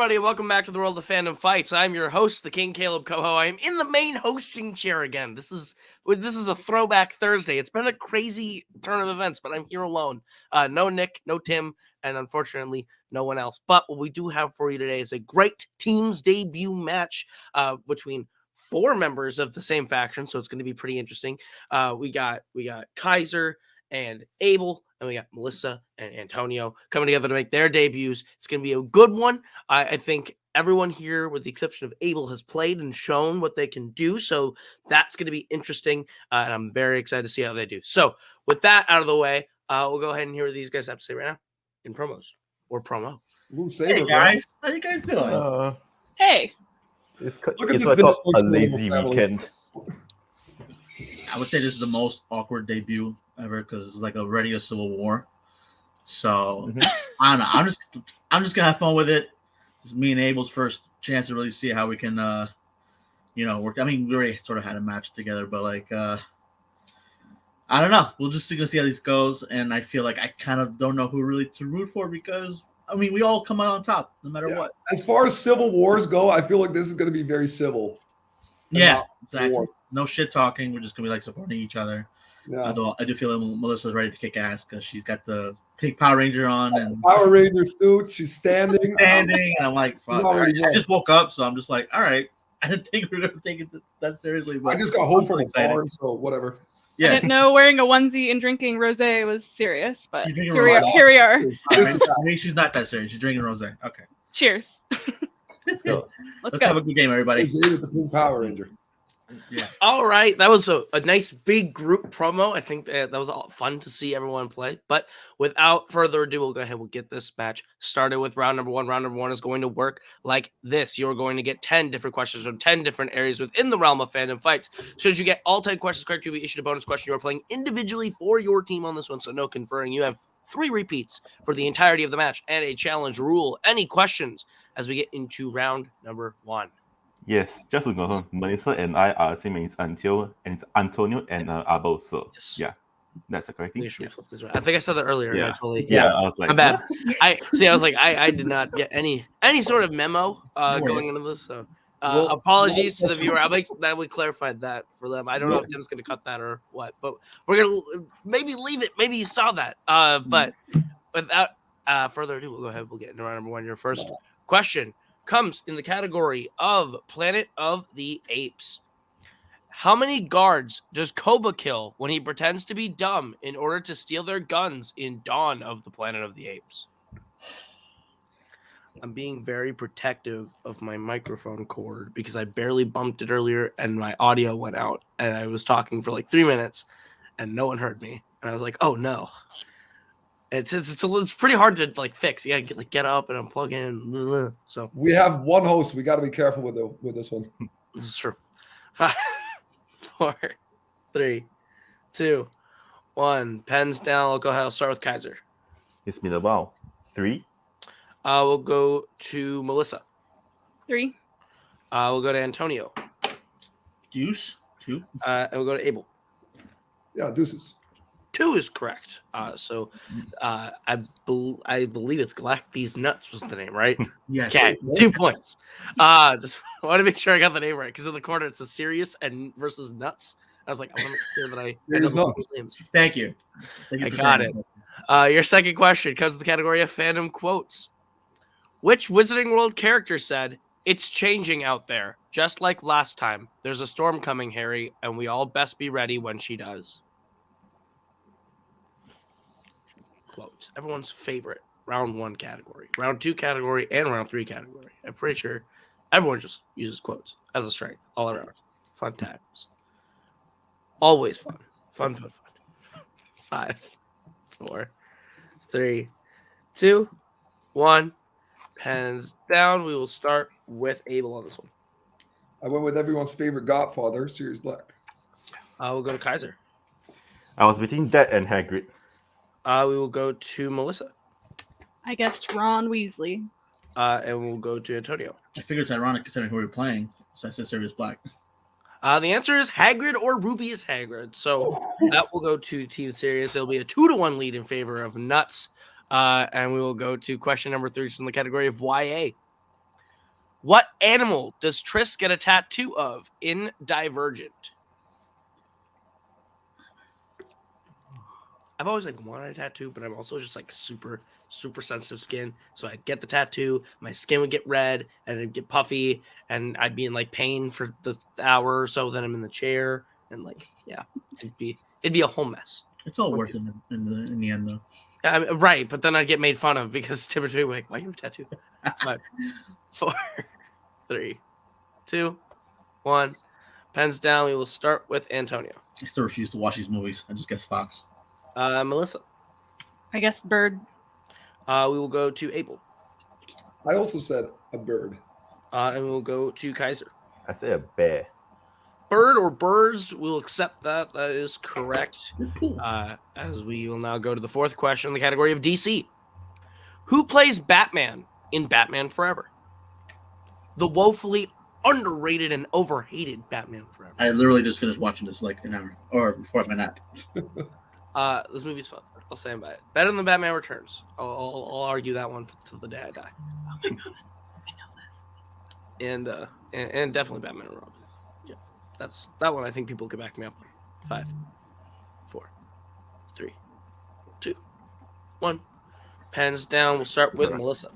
everybody, and welcome back to the world of Fandom Fights. I'm your host, the King Kaleb Koho. I'm in the main hosting chair again. This is a throwback Thursday. It's been a crazy turn of events, but I'm here alone. No Nick, no Tim, and unfortunately, no one else. But what we do have for you today is a great team's debut match between 4 members of the same faction, so it's going to be pretty interesting. We got Kaiser and Abel, and we got Melissa and Antonio coming together to make their debuts. It's going to be a good one. I think everyone here, with the exception of Abel, has played and shown what they can do, so that's going to be interesting, and I'm very excited to see how they do. So with that out of the way, we'll go ahead and hear what these guys have to say right now in promos or promo. Hey guys, how you guys doing? Hey. It's a lazy weekend. I would say this is the most awkward debut ever because it's like already a civil war. So I don't know. I'm just gonna have fun with it. This is me and Abel's first chance to really see how we can, work. I mean, we already sort of had a match together, but I don't know. We'll just gonna see how this goes. And I feel like I kind of don't know who really to root for because I mean we all come out on top no matter what. As far as civil wars go, I feel like this is gonna be very civil. Yeah, exactly. War. No shit talking. We're just gonna be like supporting each other. Yeah. I do feel like Melissa's ready to kick ass because she's got the pink Power Ranger on and Power Ranger suit. She's standing. And I'm like, fuck. I just woke up, so I'm just like, all right. I didn't think we were gonna take it that seriously. But I just got home from the farm, so whatever. Yeah. I didn't know wearing a onesie and drinking rosé was serious, but here we are. I mean, she's not that serious. She's drinking rosé. Okay. Cheers. Let's go. Let's go. Have a good game, everybody. With the pink Power Ranger. Yeah. All right. That was a nice big group promo. I think that was all fun to see everyone play. But without further ado, we'll go ahead. We'll get this match started with round number 1. Round number 1 is going to work like this. You're going to get 10 different questions from 10 different areas within the realm of Fandom Fights. So as you get all 10 questions correct, you'll be issued a bonus question. You're playing individually for your team on this one. So no conferring. You have 3 repeats for the entirety of the match and a challenge rule. Any questions as we get into round number 1? Yes, just to confirm, Melissa and I are the same as Antonio and Abel. So yeah, that's the correct thing. Yeah. I think I said that earlier. Yeah. Yeah, I was like, I'm bad. I was like, I did not get any sort of memo going into this. So apologies to the viewer. I like that we clarified that for them. I don't know if Tim's going to cut that or what, but we're going to maybe leave it. Maybe you saw that. But without further ado, we'll go ahead. We'll get into round number 1. Your first question comes in the category of Planet of the Apes. How many guards does Koba kill when he pretends to be dumb in order to steal their guns in Dawn of the Planet of the Apes? I'm being very protective of my microphone cord because I barely bumped it earlier and my audio went out and I was talking for like 3 minutes and no one heard me. And I was like, oh no. It's pretty hard to like fix. You gotta get up and unplug in. So we have one host. We got to be careful with this one. This is true. 5, 4, 3, 2, 1. Pens down. I'll go ahead. I'll start with Kaiser. It's been a while. 3. We'll go to Melissa. 3. We'll go to Antonio. Deuce. 2. And we'll go to Abel. Yeah, deuces. 2 is correct. I believe it's Galac-Deez Nuts was the name, right? Yeah. Okay, 2 points. Just want to make sure I got the name right because in the corner it says Sirius and versus Nuts. I was like, I want to make sure that I know those names. Thank you. I got it. Your second question comes to the category of fandom quotes. Which Wizarding World character said, "It's changing out there, just like last time. There's a storm coming, Harry, and we all best be ready when she does." Quotes. Everyone's favorite round 1 category, round 2 category, and round 3 category. I'm pretty sure everyone just uses quotes as a strength all around. Fun times. Always fun. Fun. 5, 4, 3, 2, 1. Pens down. We will start with Abel on this one. I went with everyone's favorite Godfather, Sirius Black. We'll go to Kaiser. I was between that and Hagrid. We will go to Melissa. I guessed Ron Weasley. And we'll go to Antonio. I figured it's ironic considering who we're playing, so I said Sirius Black. The answer is Hagrid or Rubius Hagrid. So that will go to Team Sirius. It'll be a 2-1 lead in favor of Nuts. And we will go to question number 3 in the category of YA. What animal does Triss get a tattoo of in Divergent? I've always wanted a tattoo, but I'm also just super sensitive skin. So I'd get the tattoo, my skin would get red and it'd get puffy, and I'd be in pain for the hour or so that I'm in the chair, and it'd be a whole mess. It's all worth it in the end, though. Right, but then I'd get made fun of because Timothy would be like, "Why you have a tattoo?" 5, 4, 3, 2, 1. Pens down. We will start with Antonio. I still refuse to watch these movies. I just guess Fox. Melissa. I guess bird. We will go to Abel. I also said a bird. And we will go to Kaiser. I say a bear. Bird or birds, we'll accept that. That is correct. As we will now go to the fourth question in the category of DC. Who plays Batman in Batman Forever? The woefully underrated and overhated Batman Forever. I literally just finished watching this an hour or before my nap. This movie's fun. I'll stand by it. Better than Batman Returns. I'll argue that one till the day I die. Oh my god, I know this. And definitely Batman and Robin. Yeah, that's that one. I think people could back me up on. 5, 4, 3, 2, 1. Pens down. We'll start with Melissa.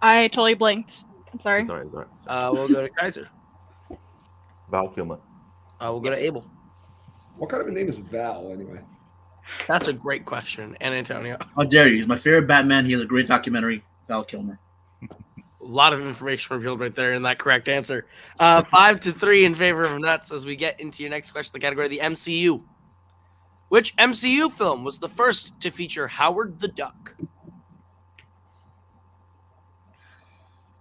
I totally blinked. I'm sorry. Sorry. We'll go to Kaiser. Val Kilmer. We'll go to Abel. What kind of a name is Val, anyway? That's a great question. And Antonio. How dare you? He's my favorite Batman. He has a great documentary. Val Kilmer. A lot of information revealed right there in that correct answer. 5-3 in favor of nuts as we get into your next question, the category of the MCU. Which MCU film was the first to feature Howard the Duck?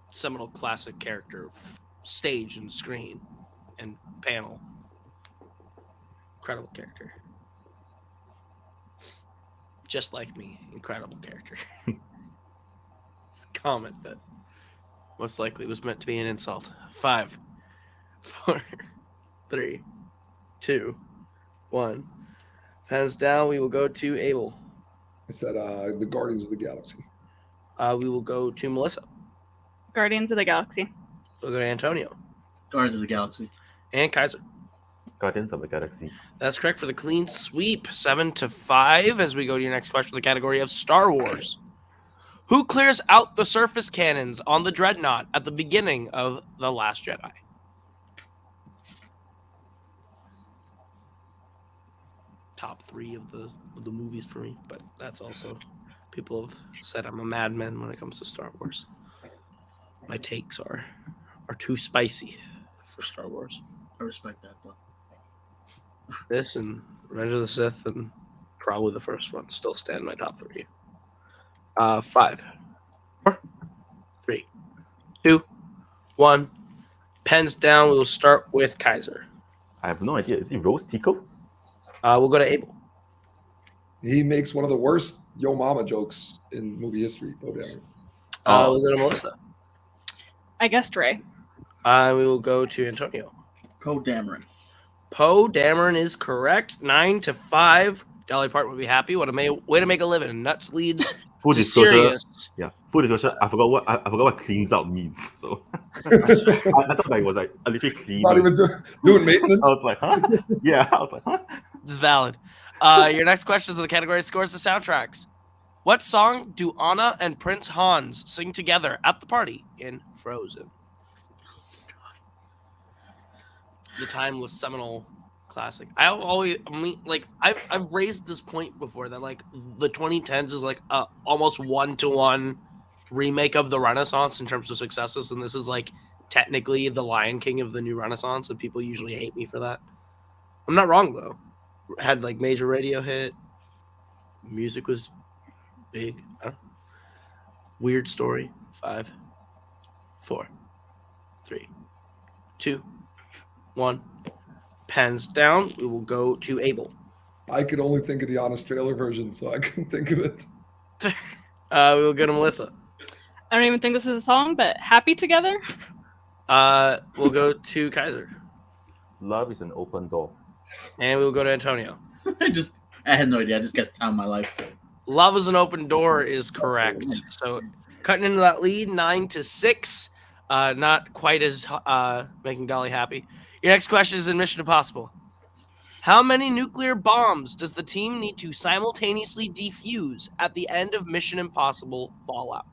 Seminal classic character of stage and screen and panel. Incredible character. Just like me, incredible character. Just a comment that most likely was meant to be an insult. 5, 4, 3, 2, 1. Hands down, we will go to Abel. I said the Guardians of the Galaxy. We will go to Melissa. Guardians of the Galaxy. We'll go to Antonio. Guardians of the Galaxy. And Kaiser. Guardians of the Galaxy. That's correct for the clean sweep. 7-5 as we go to your next question, the category of Star Wars. Who clears out the surface cannons on the Dreadnought at the beginning of The Last Jedi? Top 3 of the movies for me, but that's also people have said I'm a madman when it comes to Star Wars. My takes are too spicy for Star Wars. I respect that, though. This and Revenge of the Sith and probably the first one still stand my top 3. 5, 4, 3, 2, 1. Pens down. We will start with Kaiser. I have no idea. Is he Rose Tico? We'll go to Abel. He makes one of the worst Yo Mama jokes in movie history. We'll go to Melissa. I guessed Ray. We will go to Antonio. Poe Dameron. Poe Dameron is correct. 9-5. Dolly Parton would be happy. What a way to make a living. Nuts leads Full to disclosure. Sirius. Yeah. Full disclosure. I forgot what cleans out means. So I thought it was a little clean. Thought he was doing maintenance. I was like, huh? Yeah. I was like, huh? This is valid. Your next question is in the category of scores to soundtracks. What song do Anna and Prince Hans sing together at the party in Frozen? The timeless seminal classic. I've raised this point before that the 2010s is almost 1-to-1 remake of the Renaissance in terms of successes, and this is technically the Lion King of the new Renaissance, and people usually hate me for that. I'm not wrong though. Had major radio hit. Music was big. Weird story. 5, 4, 3, 2, 1. Pens down. We will go to Abel. I could only think of the Honest Trailer version, so I couldn't think of it. We will go to Melissa. I don't even think this is a song, but Happy Together? We'll go to Kaiser. Love is an open door. And we will go to Antonio. I had no idea. I just guessed Time of My Life. Love is an open door is correct. So cutting into that lead, 9-6. Not quite as making Dolly happy. Your next question is in Mission Impossible. How many nuclear bombs does the team need to simultaneously defuse at the end of Mission Impossible Fallout?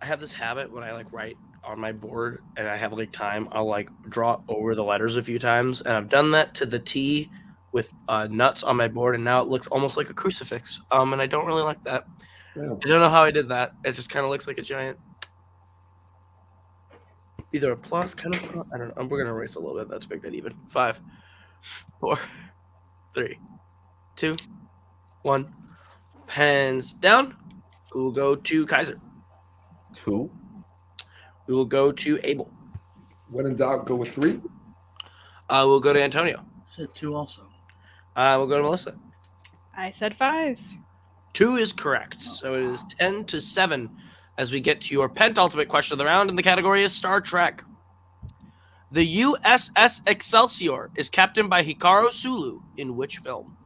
I have this habit when I write on my board and I have time, I'll draw over the letters a few times, and I've done that to the T with nuts on my board, and now it looks almost like a crucifix. And I don't really like that. Yeah. I don't know how I did that. It just kind of looks like a giant, either a plus, kind of. I don't know. We're gonna erase a little bit. That's make that even. 5, 4, 3, 2, 1. Pens down. We will go to Kaiser. 2. We will go to Abel. When in doubt, go with 3. We'll go to Antonio. I said 2 also. We'll go to Melissa. I said 5. 2 is correct. So it is 10-7 as we get to your penultimate question of the round, and the category is Star Trek. The USS Excelsior is captained by Hikaru Sulu in which film?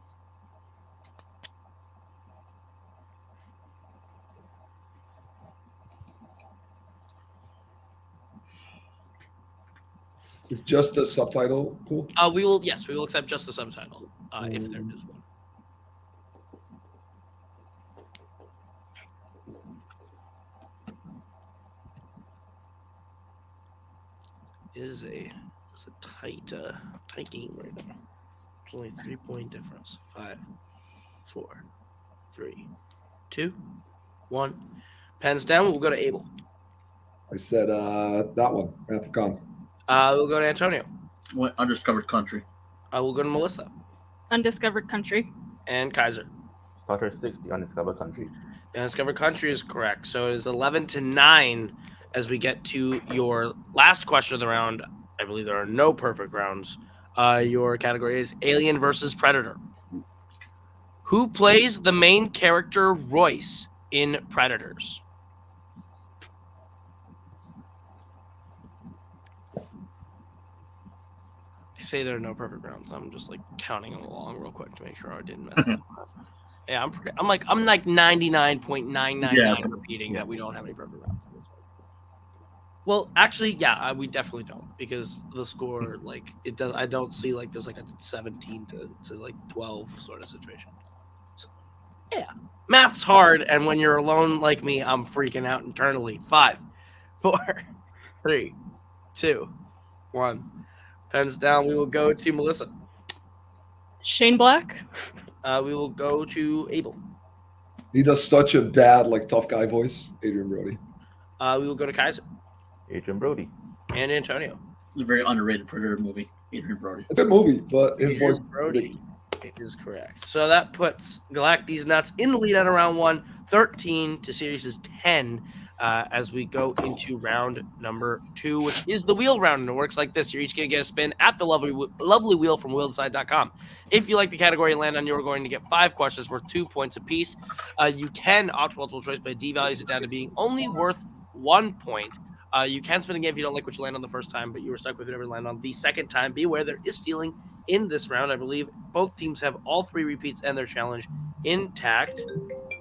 Is just a subtitle cool? We will accept just the subtitle if there is one. It's a tight game right now. It's only 3-point difference. 5, 4, 3, 2, 1. Pens down. We'll go to Abel. I said that one. Wrath of Khan. We'll go to Antonio. What undiscovered country? We'll go to Melissa. Undiscovered country. And Kaiser. Star Trek 6, the undiscovered country. The undiscovered country is correct. So it is 11-9 as we get to your last question of the round. I believe there are no perfect rounds. Your category is Alien versus Predator. Who plays the main character Royce in Predators? I say there are no perfect rounds. I'm just counting them along real quick to make sure I didn't mess that up. Yeah, I'm 99.999 repeating that we don't have any perfect rounds. Well, actually, yeah, we definitely don't, because the score it does. I don't see there's a 17 to 12 sort of situation. So, yeah, math's hard, and when you're alone like me, I'm freaking out internally. 5, 4, 3, 2, 1. Pens down. We will go to Melissa. Shane Black. We will go to Abel. He does such a bad tough guy voice. Adrian Brody. We will go to Kaiser. Adrian Brody. And Antonio. It's a very underrated Predator movie. Adrian Brody. It's a movie, but his Adrian voice. Brody is correct. So that puts Galac-Deez Nuts in the lead at round 1, 13 to Sirius's 10. As we go into round number 2, which is the wheel round, and it works like this. You're each going to get a spin at the lovely wheel from wheelside.com. If you like the category you land on, you're going to get 5 questions worth 2 points apiece. You can opt multiple choice, but it devalues it down to being only worth 1 point. You can spin again if you don't like what you land on the first time, but you were stuck with whatever you land on the second time. Be aware there is stealing in this round. I believe both teams have all 3 repeats and their challenge intact.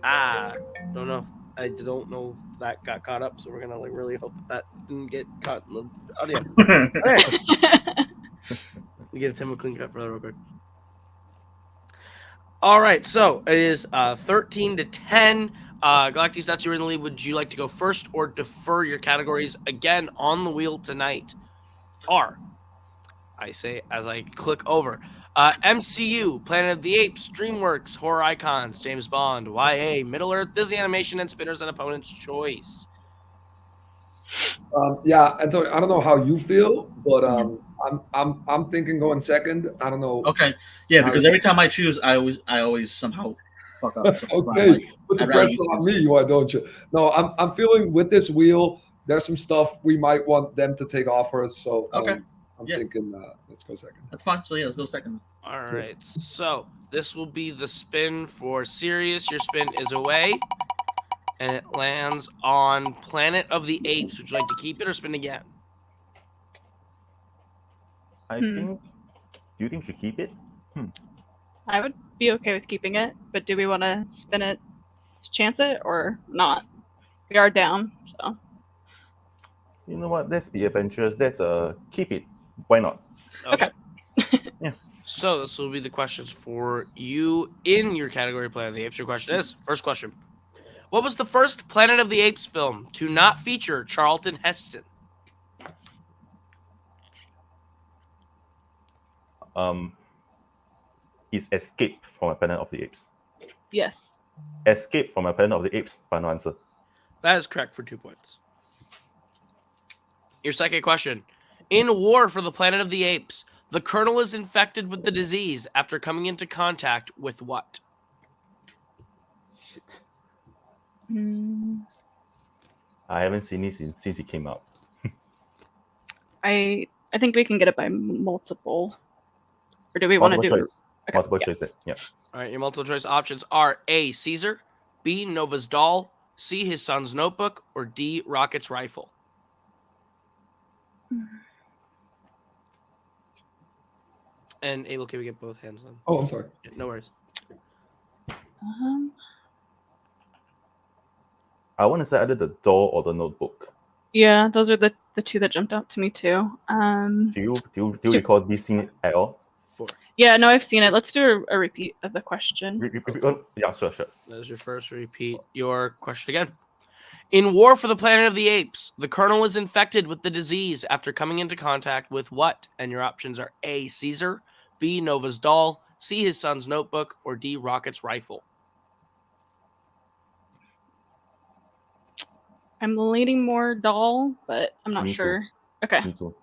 I don't know if that got caught up, so we're gonna really hope that didn't get caught in the audio. We give Tim a clean cut for that real quick. All right, so it is 13-10. Galac-Deez Nuts, you're in the lead. Would you like to go first or defer your categories again on the wheel tonight? I say as I click over. MCU, Planet of the Apes, DreamWorks, Horror Icons, James Bond, YA, Middle Earth, Disney Animation, and Spinners and Opponent's Choice. Yeah, Antonio, I don't know how you feel, but I'm thinking going second. I don't know. Okay, yeah, because every time I choose, I always somehow fuck up. So okay, put the pressure on me, why don't you? No, I'm feeling with this wheel. There's some stuff we might want them to take off for us. So okay. I'm thinking let's go second. That's fine. So, let's go second. All right. So, this will be the spin for Sirius. Your spin is away, and it lands on Planet of the Apes. Would you like to keep it or spin again? I think. Do you think you should keep it? I would be okay with keeping it, but do we want to spin it to chance it or not? We are down, so. You know what? Let's be adventurous. Let's keep it. Why not? Okay. Yeah. So this will be the questions for you in your category Planet of the Apes. Your question is, first question. What was the first Planet of the Apes film to not feature Charlton Heston? Is Escape from a Planet of the Apes. Yes. Escape from a Planet of the Apes. Final answer. That is correct for 2 points. Your second question. In War for the Planet of the Apes, the Colonel is infected with the disease after coming into contact with what? Shit. I I haven't seen it since it came out. I think we can get it by multiple. Or do we want to do choice? Okay, Multiple yeah. choice then. Yeah. All right, your multiple choice options are A, Caesar, B, Nova's doll, C, his son's notebook, or D, Rocket's rifle. And Abel, can we get both hands on? Oh, I'm sorry. Yeah, no worries. I want to say either the doll or the notebook. Yeah, those are the two that jumped out to me too. Do you recall this scene at all? 4. Yeah, no, I've seen it. Let's do a repeat of the question. Yeah, sure. That was your first repeat. Your question again. In War for the Planet of the Apes, the Colonel is infected with the disease after coming into contact with what? And your options are A, Caesar, B, Nova's doll, C, his son's notebook, or D, Rocket's rifle. I'm leaning more doll, but I'm not Me too. sure. Okay, Me too.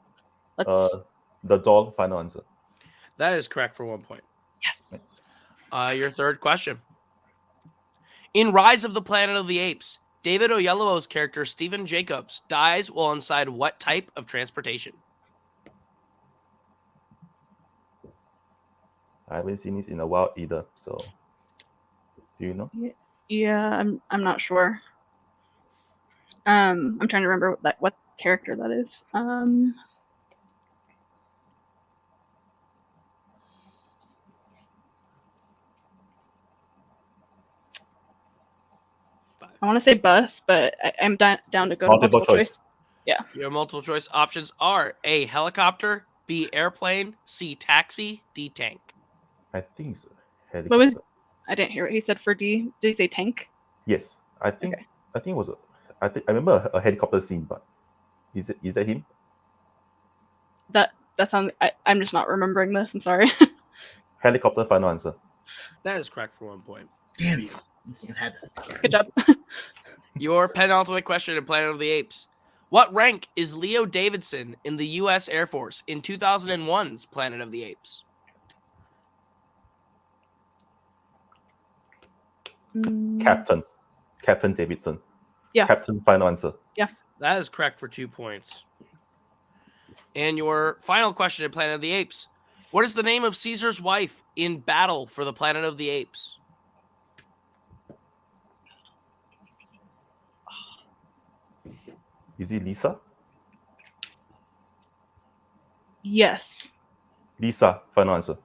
let's. The doll. Final answer. That is correct for 1 point. Yes. Nice. Your third question. In Rise of the Planet of the Apes, David Oyelowo's character Stephen Jacobs dies while inside what type of transportation? I haven't seen this in a while either. So, do you know? Yeah, I'm not sure. I'm trying to remember what character that is. I want to say bus, but I'm down to go Multiple to multiple choice. Yeah. Your multiple choice options are A, helicopter, B, airplane, C, taxi, D, tank. I think it's a helicopter. What was? I didn't hear what he said for D. Did he say tank? Yes, I think. Okay. I think it was. I remember a helicopter scene, but is that him? That sounds. I'm just not remembering this. I'm sorry. Helicopter. Final answer. That is correct for 1 point. Damn you. You had that. Good job. Your penultimate question in Planet of the Apes. What rank is Leo Davidson in the U.S. Air Force in 2001's Planet of the Apes? Captain Davidson. Yeah. Captain. Final answer. That is correct for 2 points. And your final question in Planet of the Apes. What is the name of Caesar's wife in Battle for the Planet of the Apes? Is it Lisa? Yes. Lisa. Final answer.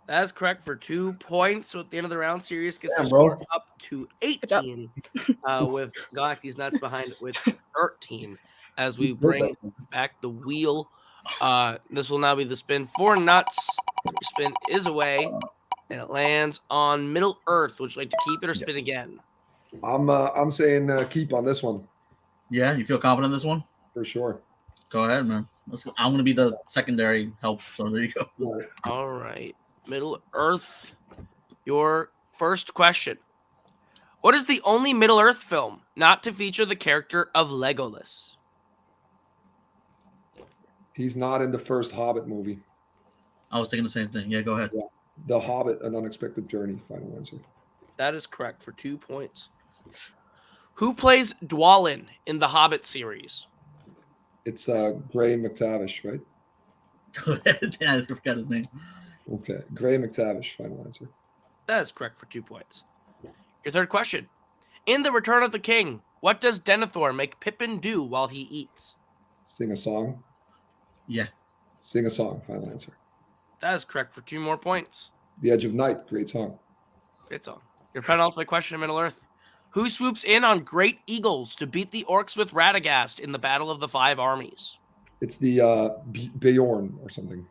That is correct for 2 points. So at the end of the round, Sirius gets Damn, to bro. score up to 18 with Galac-Deez nuts behind with 13 as we bring back the wheel. This will now be the spin for nuts. Your spin is away, and it lands on Middle Earth. Would you like to keep it or spin again? I'm saying keep on this one Yeah, you feel confident in this one? for sure. Go ahead, man. I'm gonna be the secondary help. So there you go. Yeah. All right. Middle Earth, your first question. What is the only Middle Earth film not to feature the character of Legolas? He's not in the first Hobbit movie. I was thinking the same thing. Yeah, go ahead. Yeah. The Hobbit, An Unexpected Journey. Final answer. That is correct for 2 points. Who plays Dwalin in the Hobbit series? It's Gray McTavish, right? Go ahead. Yeah, I forgot his name. Okay, Gray McTavish. Final answer. That is correct for 2 points. Your third question. In The Return of the King, what does Denethor make Pippin do while he eats? Sing a song. Yeah. Sing a song. Final answer. That is correct for 2 more points. The Edge of Night, great song. Great song. Your penultimate question in Middle Earth. Who swoops in on great eagles to beat the orcs with Radagast in the Battle of the Five Armies? It's the Bjorn or something.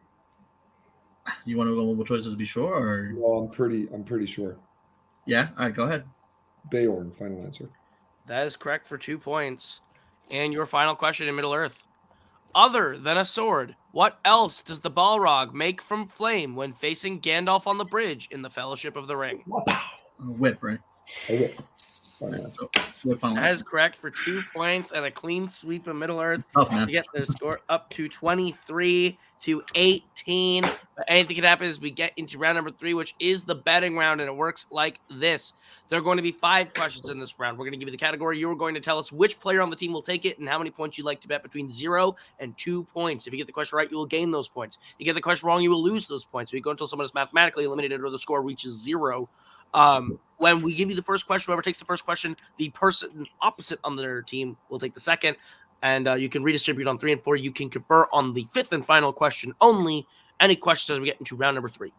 You want to go multiple choices to be sure, or Well, I'm pretty sure. yeah? All right, go ahead. Bjorn, final answer. That is correct for 2 points. And your final question in Middle Earth. Other than a sword, what else does the Balrog make from flame when facing Gandalf on the bridge in the Fellowship of the Ring? Whip, right? Okay. Final answer. Whip on That is correct for 2 points and a clean sweep of Middle Earth tough, man. to get their score up to 23 to 18. But anything can happen as we get into round number 3, which is the betting round, and it works like this. There are going to be 5 questions in this round. We're going to give you the category. You're going to tell us which player on the team will take it and how many points you'd like to bet between 0 and 2 points. If you get the question right, you will gain those points. If you get the question wrong, you will lose those points. If you go until someone is mathematically eliminated or the score reaches 0. When we give you the first question, whoever takes the first question, the person opposite on their team will take the second, and you can redistribute on 3 and 4. You can confer on the 5th and final question only. Any questions as we get into round number 3?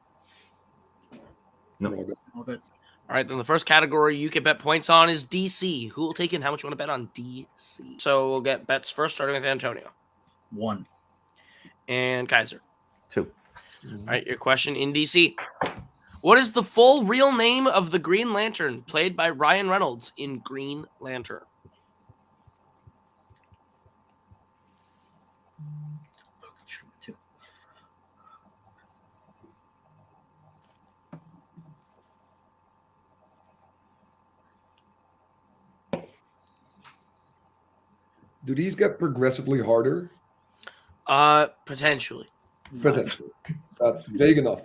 No. All good. All right, then the first category you can bet points on is DC. Who will take it and how much you want to bet on DC? So we'll get bets first, starting with Antonio. 1. And Kaiser. 2. All right, your question in DC. What is the full real name of the Green Lantern played by Ryan Reynolds in Green Lantern? Do these get progressively harder? Potentially. Potentially. That's vague enough.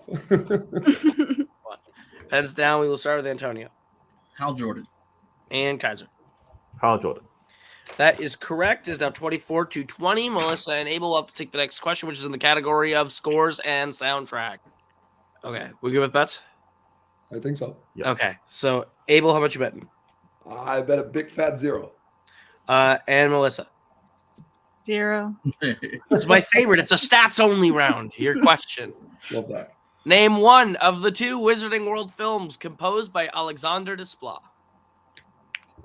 Pens down. We will start with Antonio. Hal Jordan. And Kaiser. Hal Jordan. That is correct. It's now 24 to 20. Melissa and Abel will have to take the next question, which is in the category of scores and soundtrack. Okay. We good with bets? I think so. Yeah. Okay. So, Abel, how much you betting? I bet a big fat 0. And Melissa. 0. It's my favorite. It's a stats-only round. Your question. Love that. Name one of the 2 Wizarding World films composed by Alexander Desplat.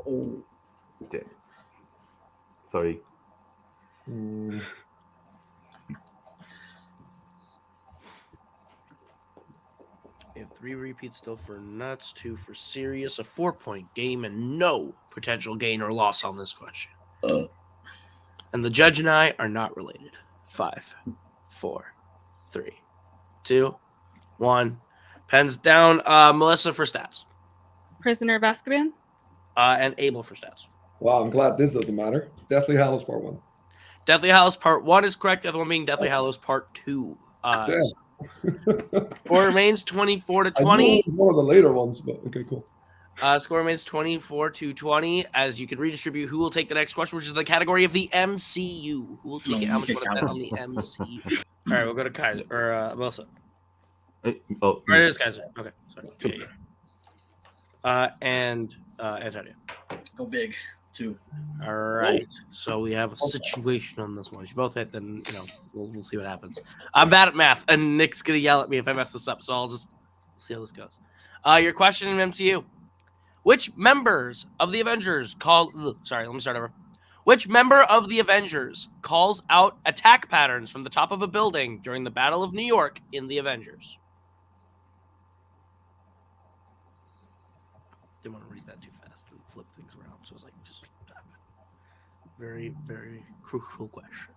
Oh, Okay. Sorry. Mm, We have 3 repeats still for Nuts, 2 for Sirius, a 4-point game, and no potential gain or loss on this question. And the judge and I are not related. 5, 4, 3, 2, 1. Pens down. Melissa for stats. Prisoner of Azkaban. And Abel for stats. wow, I'm glad this doesn't matter. Deathly Hallows Part 1. Deathly Hallows Part 1 is correct. The other one being Deathly Hallows Part 2. Damn. Score remains 24 to I knew 20. it was one of the later ones, but okay, cool. Score remains 24 to 20. As you can redistribute, who will take the next question, which is the category of the MCU. Who will take it? How much you want to bet on the MCU? All right, we'll go to Kaiser or Melissa. Oh, Right, it is Kaiser. Okay, sorry. Yeah. And Antonio. go big, 2. All right. So we have a situation on this one. If you both hit, then we'll see what happens. I'm bad at math, and Nick's gonna yell at me if I mess this up. So I'll just see how this goes. Your question in MCU: which members of the Avengers Which member of the Avengers calls out attack patterns from the top of a building during the Battle of New York in the Avengers? Didn't want to read that too fast and flip things around, so I was like, just very, very crucial question.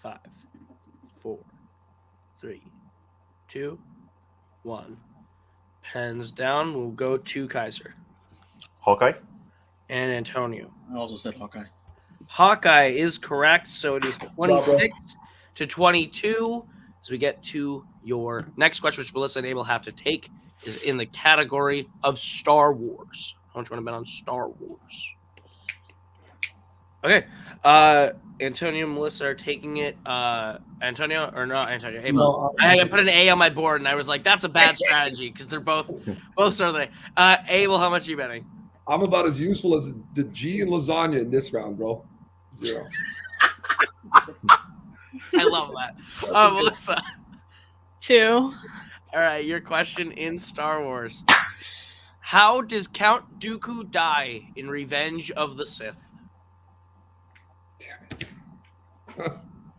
Five, 4, 3, 2, 1. Pens down. We'll go to Kaiser. Hawkeye. And Antonio. I also said Hawkeye. Hawkeye is correct, so it is 26 to 22. As we get to your next question, which Melissa and Abel have to take, is in the category of Star Wars. How much you want to bet on Star Wars? Okay. Antonio and Melissa are taking it. Antonio or not Antonio? Abel. No, I put an A on my board and I was like, that's a bad strategy because they're both start the A. Abel, how much are you betting? I'm about as useful as the G in lasagna in this round, bro. 0. I love that. Melissa. 2. All right, your question in Star Wars. How does Count Dooku die in Revenge of the Sith? Damn it.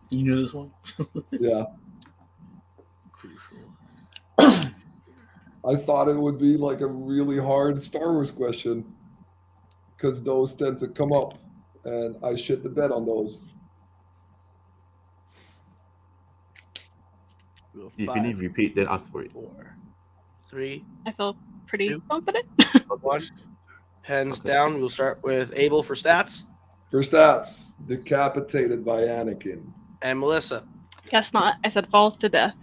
You knew this one? Yeah. Crucial. I thought it would be like a really hard Star Wars question because those tend to come up, and I shit the bed on those. If you need repeat, then ask for it. 4, 3, I feel pretty 2. confident. 1. Pens Okay. down. We'll start with Abel for stats For stats, decapitated by Anakin. and Melissa. Guess not. I said falls to death.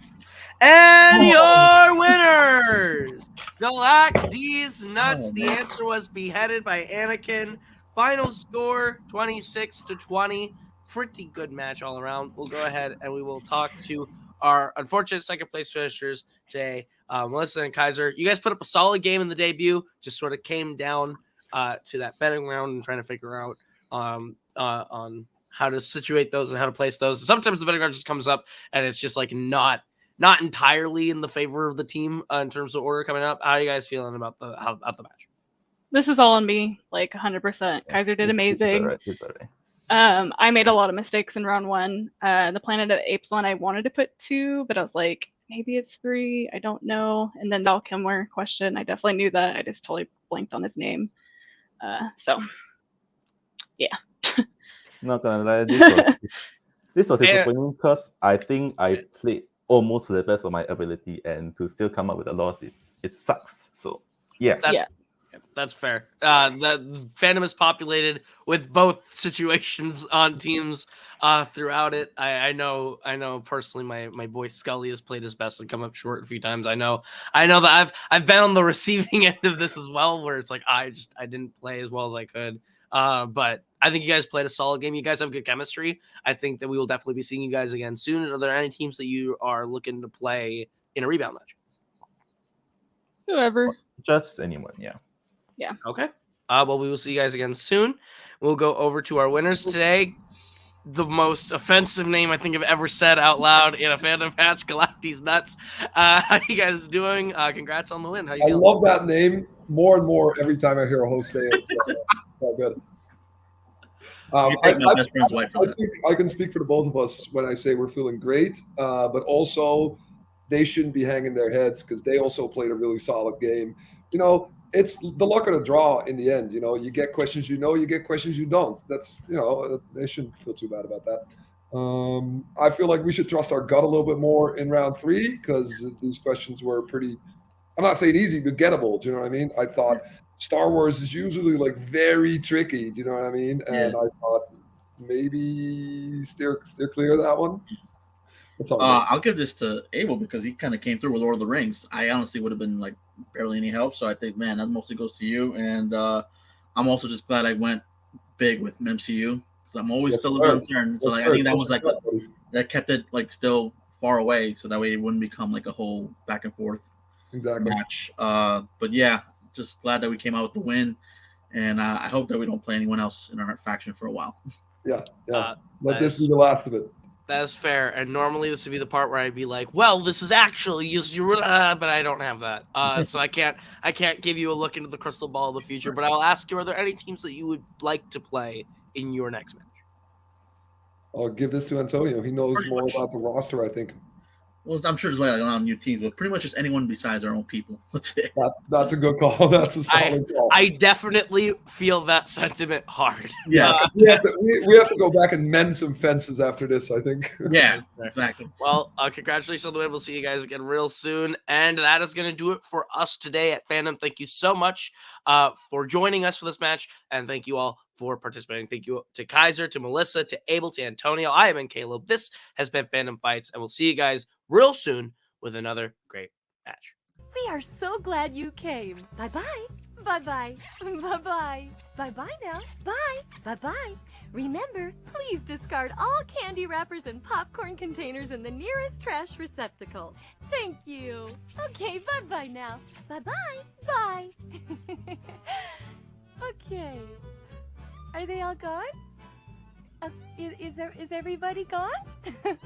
And your winners, Galac-Deez nuts. Oh, The man. answer was beheaded by Anakin. Final score 26-20. Pretty good match all around. We'll go ahead and we will talk to our unfortunate second place finishers today, Melissa and Kaiser. You guys put up a solid game in the debut. Just sort of came down to that betting round and trying to figure out on how to situate those and how to place those. Sometimes the betting round just comes up and it's just like not entirely in the favor of the team in terms of order coming up. How are you guys feeling about the match? This is all on me, like 100%. Kaiser did amazing. It's all right. I made a lot of mistakes in round 1. The Planet of the Apes one, I wanted to put 2, but I was like, maybe it's 3. I don't know. And then Val Kilmer question, I definitely knew that. I just totally blanked on his name. So, yeah. Not gonna lie, this was disappointing because I think I played almost to the best of my ability, and to still come up with a loss, it sucks. So yeah. That's fair. The fandom is populated with both situations on teams throughout it. I know personally my boy Scully has played his best and come up short a few times. I know that I've been on the receiving end of this as well, where it's like I didn't play as well as I could. But I think you guys played a solid game. You guys have good chemistry. I think that we will definitely be seeing you guys again soon. Are there any teams that you are looking to play in a rebound match? Whoever. Just anyone, yeah. Okay. Well, we will see you guys again soon. We'll go over to our winners today. The most offensive name I think I've ever said out loud in a fandom match, Galac-Deez nuts. How you guys doing? Congrats on the win. How you I feeling? love that name more and more every time I hear a host say it. So, all good. You take my best friend's wife for I that. think I can speak for the both of us when I say we're feeling great, but also they shouldn't be hanging their heads because they also played a really solid game. You know, it's the luck of the draw in the end. You know, you get questions you get questions you don't. That's, they shouldn't feel too bad about that. I feel like we should trust our gut a little bit more in round 3 because these questions were pretty, I'm not saying easy, but gettable. Do you know what I mean? I thought Star Wars is usually like very tricky. Do you know what I mean? And I thought maybe steer clear of that one. That's all. I'll give this to Abel because he kind of came through with Lord of the Rings. I honestly would have been like barely any help. So I think, man, that mostly goes to you. And I'm also just glad I went big with MCU because I'm always still a bit concerned. So I think that was like that kept it like still far away, so that way it wouldn't become like a whole back and forth match. But yeah, just glad that we came out with the win, and I hope that we don't play anyone else in our faction for a while. Yeah. Let this be the last of it. That's fair. And normally this would be the part where I'd be like, well, this is actually but I don't have that. So I can't give you a look into the crystal ball of the future, but I'll ask you, are there any teams that you would like to play in your next match? I'll give this to Antonio. He knows Pretty more much. about the roster, I think. Well, I'm sure there's like a lot of new teams, but pretty much just anyone besides our own people. That's it. That's a good call. That's a solid call. I definitely feel that sentiment hard. Yeah. we have to go back and mend some fences after this, I think. Yeah, exactly. Well, congratulations on the win. We'll see you guys again real soon. And that is going to do it for us today at Fandom. Thank you so much for joining us for this match. And thank you all for participating. Thank you to Kaiser, to Melissa, to Abel, to Antonio. I have been Kaleb. This has been Fandom Fights. And we'll see you guys real soon with another great match. We are so glad you came. Bye-bye. Bye-bye. Bye-bye. Bye-bye now. Bye. Bye-bye. Remember, please discard all candy wrappers and popcorn containers in the nearest trash receptacle. Thank you. Okay, bye-bye now. Bye-bye. Bye. Okay. Are they all gone? Is everybody gone?